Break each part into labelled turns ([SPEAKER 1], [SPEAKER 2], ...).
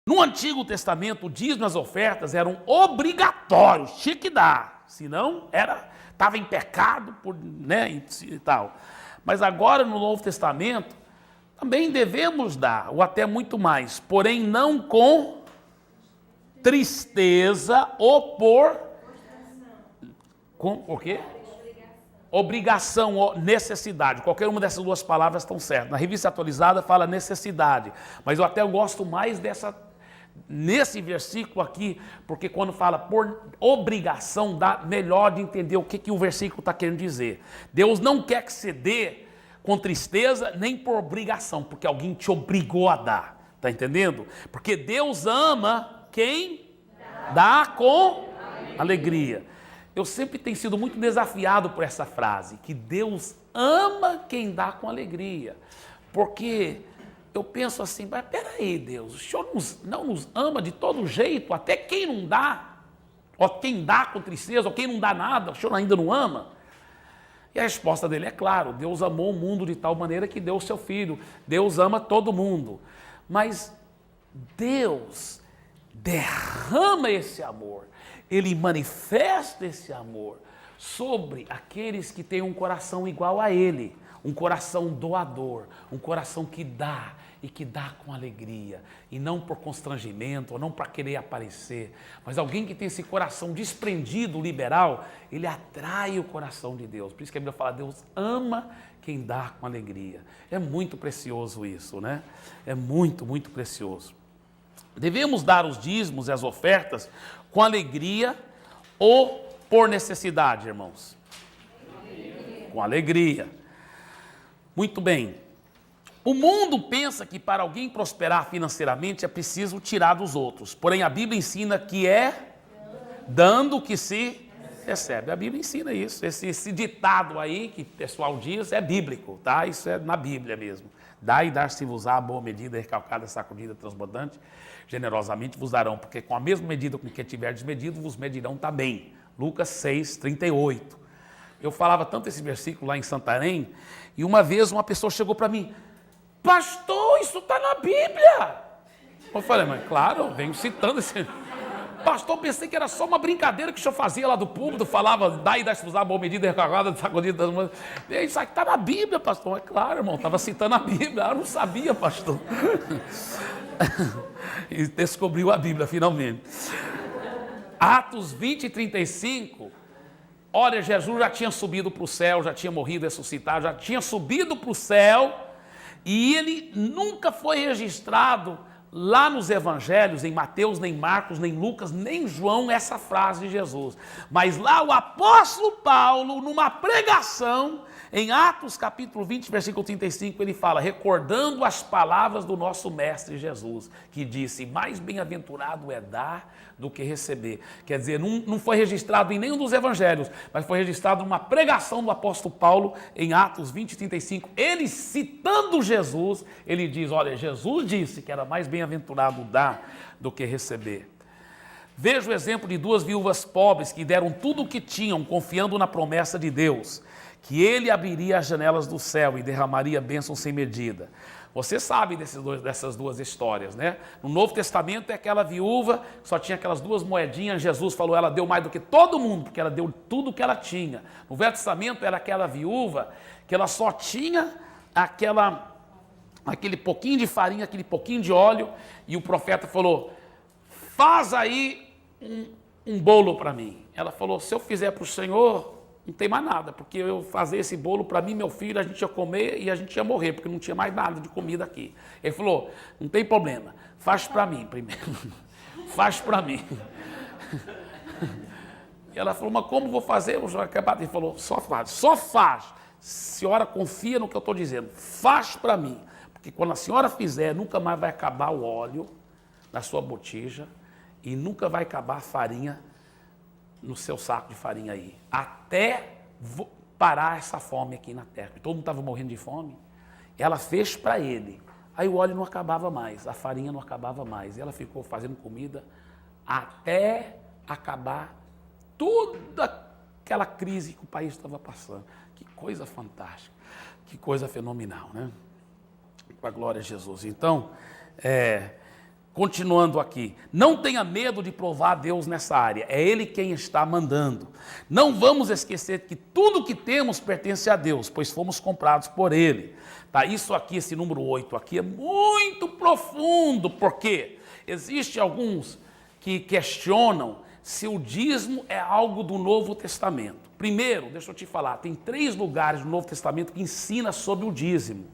[SPEAKER 1] No Antigo Testamento, o dízimo e as ofertas eram obrigatórios, tinha que dar, senão estava em pecado, e tal. Mas agora no Novo Testamento, também devemos dar, ou até muito mais, porém não com tristeza ou com o quê? Obrigação ou necessidade. Qualquer uma dessas duas palavras estão certas. Na Revista Atualizada fala necessidade, mas eu até gosto mais nesse versículo aqui, porque quando fala por obrigação, dá melhor de entender o que o versículo está querendo dizer. Deus não quer que você dê com tristeza, nem por obrigação, porque alguém te obrigou a dar. Está entendendo? Porque Deus ama quem dá com alegria. Eu sempre tenho sido muito desafiado por essa frase, que Deus ama quem dá com alegria. Porque eu penso assim, mas peraí, Deus, o Senhor não nos ama de todo jeito, até quem não dá, ou quem dá com tristeza, ou quem não dá nada, o Senhor ainda não ama? E a resposta dele é claro, Deus amou o mundo de tal maneira que deu o seu Filho. Deus ama todo mundo. Mas Deus derrama esse amor, Ele manifesta esse amor sobre aqueles que têm um coração igual a Ele, um coração doador, um coração que dá e que dá com alegria, e não por constrangimento, ou não para querer aparecer, mas alguém que tem esse coração desprendido, liberal, ele atrai o coração de Deus. Por isso que a Bíblia fala, Deus ama quem dá com alegria. É muito precioso isso, né? É muito, muito precioso. Devemos dar os dízimos e as ofertas com alegria ou por necessidade, irmãos? Com alegria. Muito bem. O mundo pensa que para alguém prosperar financeiramente é preciso tirar dos outros. Porém, a Bíblia ensina que é dando que se recebe. A Bíblia ensina isso. Esse ditado aí que o pessoal diz é bíblico, tá? Isso é na Bíblia mesmo. Dá e dar-se-vos-á a boa medida, recalcada, sacudida, transbordante, generosamente vos darão, porque com a mesma medida com que tiverdes medido, vos medirão também. Lucas 6, 38. Eu falava tanto esse versículo lá em Santarém, e uma vez uma pessoa chegou para mim, pastor, isso está na Bíblia. Eu falei, mas claro, eu venho citando esse... Pastor, pensei que era só uma brincadeira que o senhor fazia lá do púlpito, falava, dá e dá-se-vos a boa medida, recalcada, sacudida, isso aqui está na Bíblia, pastor. É claro, irmão, estava citando a Bíblia, eu não sabia, pastor. E descobriu a Bíblia, finalmente. Atos 20 e 35, olha, Jesus já tinha subido para o céu, já tinha morrido, ressuscitado, já tinha subido para o céu, e ele nunca foi registrado lá nos evangelhos, em Mateus, nem Marcos, nem Lucas, nem João, essa frase de Jesus. Mas lá o apóstolo Paulo, numa pregação, em Atos capítulo 20, versículo 35, ele fala, recordando as palavras do nosso mestre Jesus, que disse, mais bem-aventurado é dar do que receber. Quer dizer, não foi registrado em nenhum dos evangelhos, mas foi registrado numa pregação do apóstolo Paulo, em Atos 20, 35. Ele citando Jesus, ele diz, olha, Jesus disse que era mais bem-aventurado dar do que receber. Veja o exemplo de duas viúvas pobres que deram tudo o que tinham, confiando na promessa de Deus, que ele abriria as janelas do céu e derramaria bênçãos sem medida. Você sabe dessas duas histórias, né? No Novo Testamento é aquela viúva, só tinha aquelas duas moedinhas, Jesus falou, ela deu mais do que todo mundo, porque ela deu tudo o que ela tinha. No Velho Testamento era aquela viúva que ela só tinha aquele pouquinho de farinha, aquele pouquinho de óleo, e o profeta falou, faz aí um bolo para mim. Ela falou, se eu fizer para o Senhor, não tem mais nada, porque eu fazer esse bolo para mim, meu filho, a gente ia comer e a gente ia morrer, porque não tinha mais nada de comida aqui. Ele falou, não tem problema, faz para mim primeiro, faz para mim. E ela falou, mas como vou fazer? Ele falou, só faz, senhora confia no que eu estou dizendo, faz para mim, porque quando a senhora fizer, nunca mais vai acabar o óleo na sua botija e nunca vai acabar a farinha no seu saco de farinha aí, até parar essa fome aqui na terra. Todo mundo estava morrendo de fome. Ela fez para ele. Aí o óleo não acabava mais, a farinha não acabava mais. E ela ficou fazendo comida até acabar toda aquela crise que o país estava passando. Que coisa fantástica, que coisa fenomenal, né? Com a glória a Jesus. Então, Continuando aqui, não tenha medo de provar a Deus nessa área, é Ele quem está mandando. Não vamos esquecer que tudo que temos pertence a Deus, pois fomos comprados por Ele. Tá? Isso aqui, esse número 8 aqui é muito profundo, porque existem alguns que questionam se o dízimo é algo do Novo Testamento. Primeiro, deixa eu te falar, tem 3 lugares do Novo Testamento que ensina sobre o dízimo,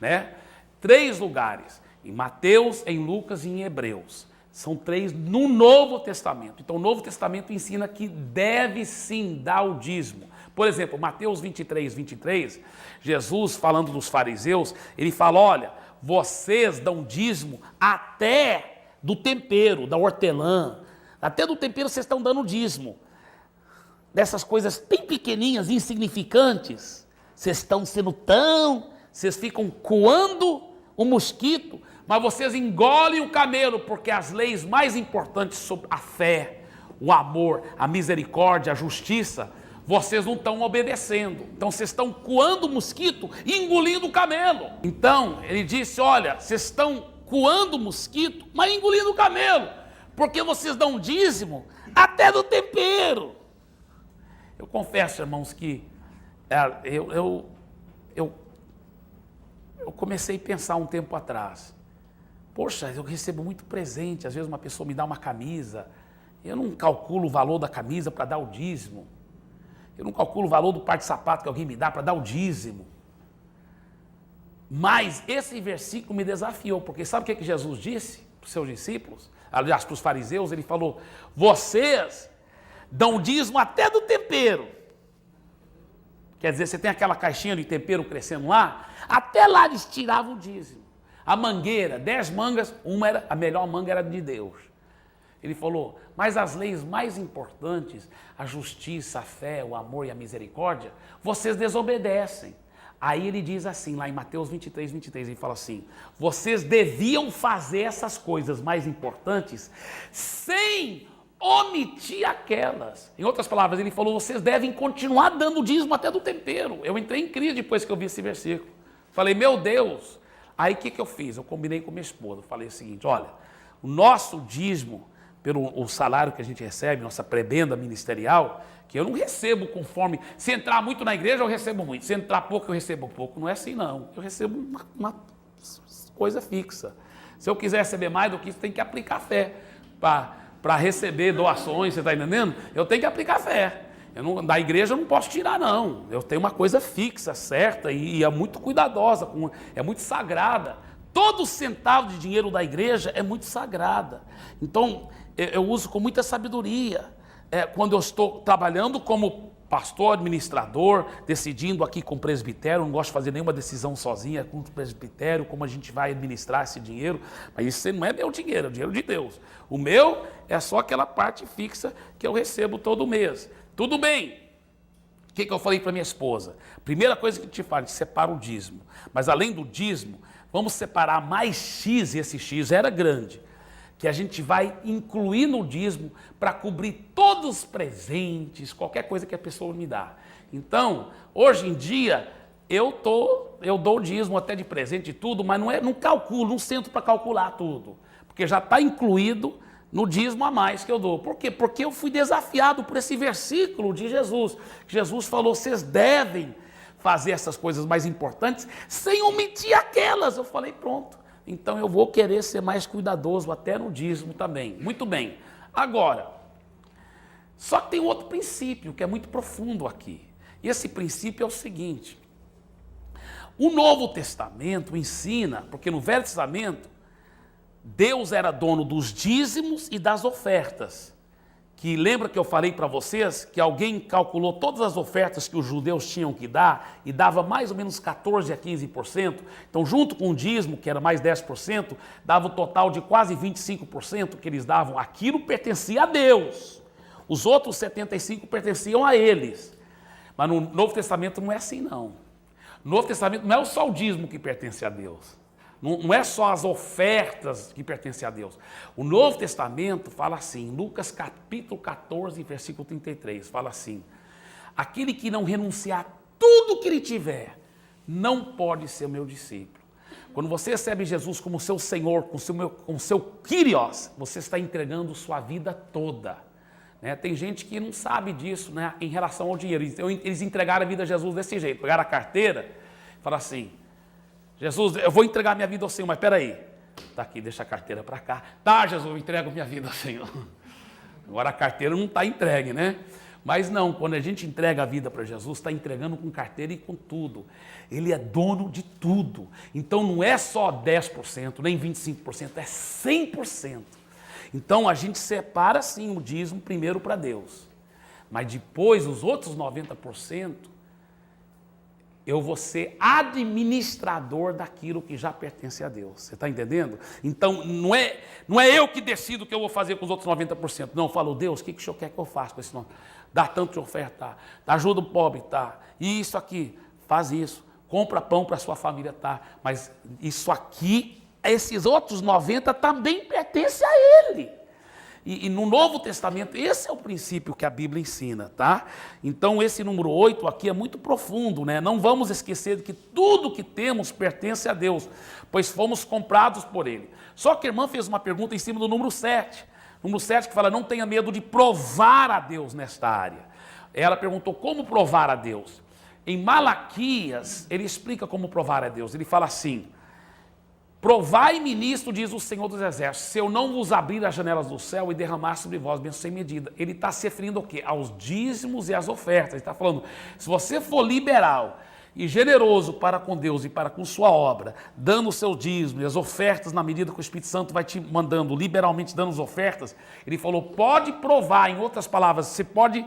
[SPEAKER 1] né? 3 lugares. Em Mateus, em Lucas e em Hebreus. São 3 no Novo Testamento. Então o Novo Testamento ensina que deve sim dar o dízimo. Por exemplo, Mateus 23, 23, Jesus falando dos fariseus, ele fala, olha, vocês dão dízimo até do tempero, da hortelã, até do tempero vocês estão dando dízimo. Dessas coisas bem pequeninhas, insignificantes, vocês ficam coando o mosquito, mas vocês engolem o camelo, porque as leis mais importantes sobre a fé, o amor, a misericórdia, a justiça, vocês não estão obedecendo. Então vocês estão coando o mosquito e engolindo o camelo. Então ele disse, olha, vocês estão coando o mosquito, mas engolindo o camelo, porque vocês dão dízimo até do tempero. Eu confesso, irmãos, que eu comecei a pensar um tempo atrás, poxa, eu recebo muito presente, às vezes uma pessoa me dá uma camisa, eu não calculo o valor da camisa para dar o dízimo, eu não calculo o valor do par de sapato que alguém me dá para dar o dízimo, mas esse versículo me desafiou, porque sabe o que Jesus disse para os seus discípulos, aliás para os fariseus, ele falou, vocês dão dízimo até do tempero. Quer dizer, você tem aquela caixinha de tempero crescendo lá, até lá eles tiravam o dízimo. A mangueira, 10 mangas, a melhor manga era de Deus. Ele falou, mas as leis mais importantes, a justiça, a fé, o amor e a misericórdia, vocês desobedecem. Aí ele diz assim, lá em Mateus 23, 23, ele fala assim, vocês deviam fazer essas coisas mais importantes sem omitir aquelas. Em outras palavras, ele falou, vocês devem continuar dando dízimo até do tempero. Eu entrei em crise depois que eu vi esse versículo. Falei, meu Deus. Aí o que eu fiz? Eu combinei com minha esposa. Falei o seguinte, olha, o nosso dízimo, pelo salário que a gente recebe, nossa prebenda ministerial, que eu não recebo conforme, se entrar muito na igreja eu recebo muito, se entrar pouco eu recebo pouco. Não é assim não, eu recebo uma coisa fixa. Se eu quiser receber mais do que isso, tem que aplicar fé para receber doações, você está entendendo? Eu tenho que aplicar fé. Da igreja eu não posso tirar, não. Eu tenho uma coisa fixa, certa, e é muito cuidadosa, é muito sagrada. Todo centavo de dinheiro da igreja é muito sagrada. Então, eu uso com muita sabedoria. Quando eu estou trabalhando como pastor, administrador, decidindo aqui com o presbitério, não gosto de fazer nenhuma decisão sozinha com o presbitério, como a gente vai administrar esse dinheiro, mas isso não é meu dinheiro, é o dinheiro de Deus. O meu é só aquela parte fixa que eu recebo todo mês. Tudo bem. O que eu falei para minha esposa? Primeira coisa que a gente faz, a gente separa o dízimo. Mas além do dízimo, vamos separar mais X, e esse X era grande, que a gente vai incluir no dízimo para cobrir todos os presentes, qualquer coisa que a pessoa me dá. Então, hoje em dia, eu dou o dízimo até de presente e tudo, mas não calculo, não sento para calcular tudo, porque já está incluído no dízimo a mais que eu dou. Por quê? Porque eu fui desafiado por esse versículo de Jesus. Jesus falou, vocês devem fazer essas coisas mais importantes sem omitir aquelas. Eu falei, pronto. Então eu vou querer ser mais cuidadoso até no dízimo também. Muito bem. Agora, só que tem outro princípio que é muito profundo aqui. E esse princípio é o seguinte. O Novo Testamento ensina, porque no Velho Testamento, Deus era dono dos dízimos e das ofertas. Que lembra que eu falei para vocês que alguém calculou todas as ofertas que os judeus tinham que dar e dava mais ou menos 14% a 15%. Então, junto com o dízimo, que era mais 10%, dava um total de quase 25% que eles davam. Aquilo pertencia a Deus. Os outros 75% pertenciam a eles. Mas no Novo Testamento não é assim, não. No Novo Testamento não é só o dízimo que pertence a Deus. Não é só as ofertas que pertencem a Deus. O Novo Testamento fala assim, Lucas capítulo 14, versículo 33, fala assim, aquele que não renunciar tudo que ele tiver, não pode ser meu discípulo. Quando você recebe Jesus como seu Senhor, como seu Kyrios, você está entregando sua vida toda. Né? Tem gente que não sabe disso, né, em relação ao dinheiro. Eles entregaram a vida a Jesus desse jeito. Pegaram a carteira e falaram assim, Jesus, eu vou entregar minha vida ao Senhor, mas peraí. Está aqui, deixa a carteira para cá. Tá, Jesus, eu entrego minha vida ao Senhor. Agora a carteira não está entregue, né? Mas não, quando a gente entrega a vida para Jesus, está entregando com carteira e com tudo. Ele é dono de tudo. Então não é só 10%, nem 25%, é 100%. Então a gente separa sim o dízimo primeiro para Deus. Mas depois os outros 90%, eu vou ser administrador daquilo que já pertence a Deus. Você está entendendo? Então, não é eu que decido o que eu vou fazer com os outros 90%. Não, eu falo, Deus, o que o Senhor quer que eu faça com esse nome? Dá tanto de oferta, tá? Ajuda o pobre, tá? E isso aqui, faz isso. Compra pão para a sua família, tá? Mas isso aqui, esses outros 90% também pertencem a Ele. E no Novo Testamento, esse é o princípio que a Bíblia ensina, tá? Então, esse número 8 aqui é muito profundo, né? Não vamos esquecer de que tudo que temos pertence a Deus, pois fomos comprados por Ele. Só que a irmã fez uma pergunta em cima do número 7. Número 7 que fala, não tenha medo de provar a Deus nesta área. Ela perguntou, como provar a Deus? Em Malaquias, ele explica como provar a Deus. Ele fala assim, provai-me nisto, diz o Senhor dos Exércitos, se eu não vos abrir as janelas do céu e derramar sobre vós bênçãos sem medida. Ele está se referindo ao quê? Aos dízimos e às ofertas. Ele está falando, se você for liberal e generoso para com Deus e para com sua obra, dando o seu dízimo e as ofertas na medida que o Espírito Santo vai te mandando, liberalmente dando as ofertas, ele falou, pode provar, em outras palavras, você pode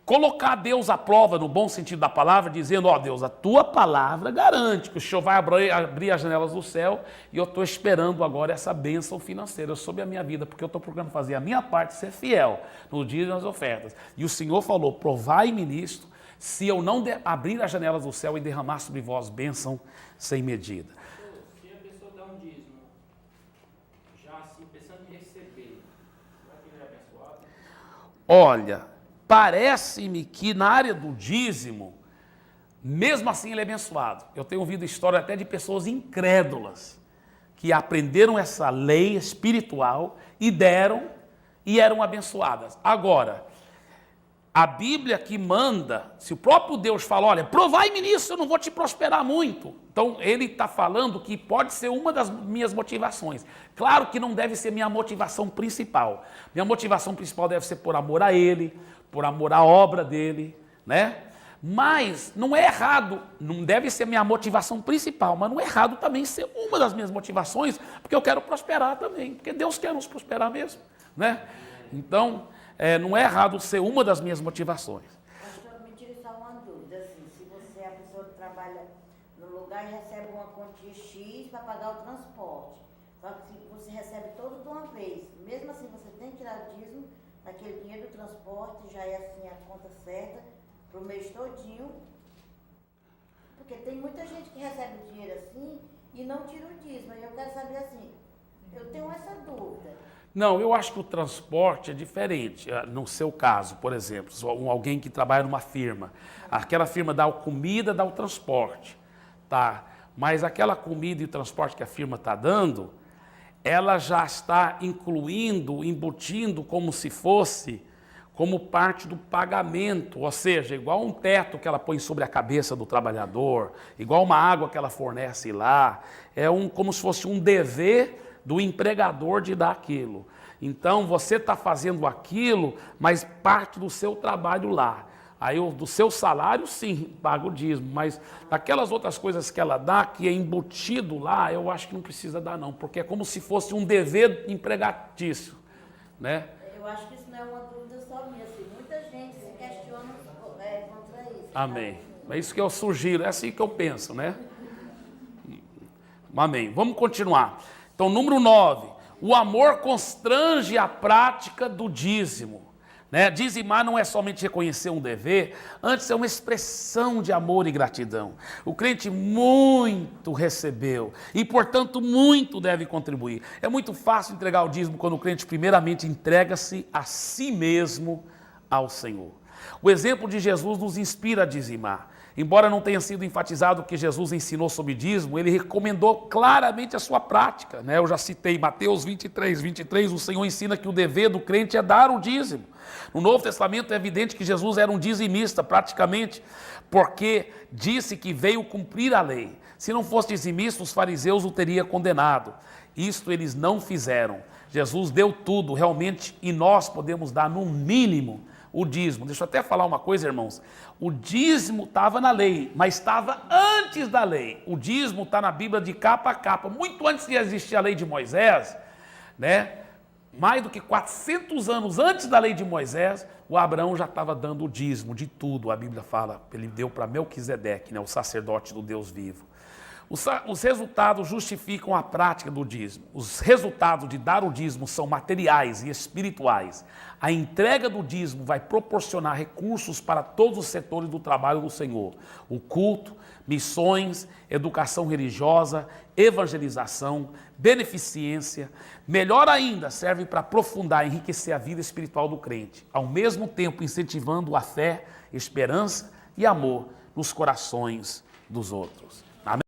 [SPEAKER 1] colocar Deus à prova, no bom sentido da palavra, dizendo, ó Deus, a tua palavra garante que o Senhor vai abrir as janelas do céu e eu estou esperando agora essa bênção financeira sobre a minha vida, porque eu estou procurando fazer a minha parte, ser fiel no dia das ofertas. E o Senhor falou, provai-me nisto, se eu não abrir as janelas do céu e derramar sobre vós bênção sem medida.
[SPEAKER 2] Se a pessoa dá um dízimo, já assim, pensando em receber, será que ele é abençoado?
[SPEAKER 1] Olha, parece-me que na área do dízimo, mesmo assim ele é abençoado. Eu tenho ouvido história até de pessoas incrédulas que aprenderam essa lei espiritual e deram e eram abençoadas. Agora, a Bíblia que manda, se o próprio Deus fala, olha, provai-me nisso, eu não vou te prosperar muito. Então, ele está falando que pode ser uma das minhas motivações. Claro que não deve ser minha motivação principal. Minha motivação principal deve ser por amor a Ele, por amor à obra dele, né? Mas não é errado, não deve ser minha motivação principal, mas não é errado também ser uma das minhas motivações, porque eu quero prosperar também, porque Deus quer nos prosperar mesmo, né? Então, não é errado ser uma das minhas motivações.
[SPEAKER 3] Pastor, me tira só uma dúvida, assim, se você é a pessoa que trabalha no lugar e recebe uma quantia X para pagar o transporte, só que você recebe todo de uma vez, mesmo assim você tem que tirar o dízimo daquele dinheiro do transporte, já é assim a conta certa para o mês todinho, porque tem muita gente que recebe o dinheiro assim e não tira o dízimo, e eu quero saber assim, eu tenho essa dúvida.
[SPEAKER 1] Não, eu acho que o transporte é diferente. No seu caso, por exemplo, alguém que trabalha numa firma, aquela firma dá a comida, dá o transporte, tá? Mas aquela comida e o transporte que a firma está dando, ela já está embutindo como se fosse como parte do pagamento, ou seja, igual um teto que ela põe sobre a cabeça do trabalhador, igual uma água que ela fornece lá, como se fosse um dever do empregador de dar aquilo. Então, você está fazendo aquilo, mas parte do seu trabalho lá. Aí, do seu salário, sim, paga o dízimo, mas aquelas outras coisas que ela dá, que é embutido lá, eu acho que não precisa dar não, porque é como se fosse um dever empregatício, né?
[SPEAKER 3] Eu acho que isso não é uma dúvida só minha, assim, muita gente se questiona contra isso.
[SPEAKER 1] Amém. É isso que eu sugiro, é assim que eu penso, né? Amém. Vamos continuar. Então, número 9, o amor constrange a prática do dízimo. Né? Dizimar não é somente reconhecer um dever, antes é uma expressão de amor e gratidão. O crente muito recebeu e, portanto, muito deve contribuir. É muito fácil entregar o dízimo quando o crente primeiramente entrega-se a si mesmo ao Senhor. O exemplo de Jesus nos inspira a dizimar. Embora não tenha sido enfatizado o que Jesus ensinou sobre dízimo, ele recomendou claramente a sua prática, né? Eu já citei Mateus 23, o Senhor ensina que o dever do crente é dar o dízimo. No Novo Testamento é evidente que Jesus era um dizimista, praticamente, porque disse que veio cumprir a lei. Se não fosse dizimista, os fariseus o teriam condenado. Isto eles não fizeram. Jesus deu tudo, realmente, e nós podemos dar no mínimo o dízimo. Deixa eu até falar uma coisa, irmãos. O dízimo estava na lei, mas estava antes da lei. O dízimo está na Bíblia de capa a capa. Muito antes de existir a lei de Moisés, né? Mais do que 400 anos antes da lei de Moisés, o Abraão já estava dando o dízimo de tudo. A Bíblia fala, ele deu para Melquisedeque, né? O sacerdote do Deus vivo. Os resultados justificam a prática do dízimo. Os resultados de dar o dízimo são materiais e espirituais. A entrega do dízimo vai proporcionar recursos para todos os setores do trabalho do Senhor. O culto, missões, educação religiosa, evangelização, beneficência. Melhor ainda, serve para aprofundar e enriquecer a vida espiritual do crente, ao mesmo tempo incentivando a fé, esperança e amor nos corações dos outros.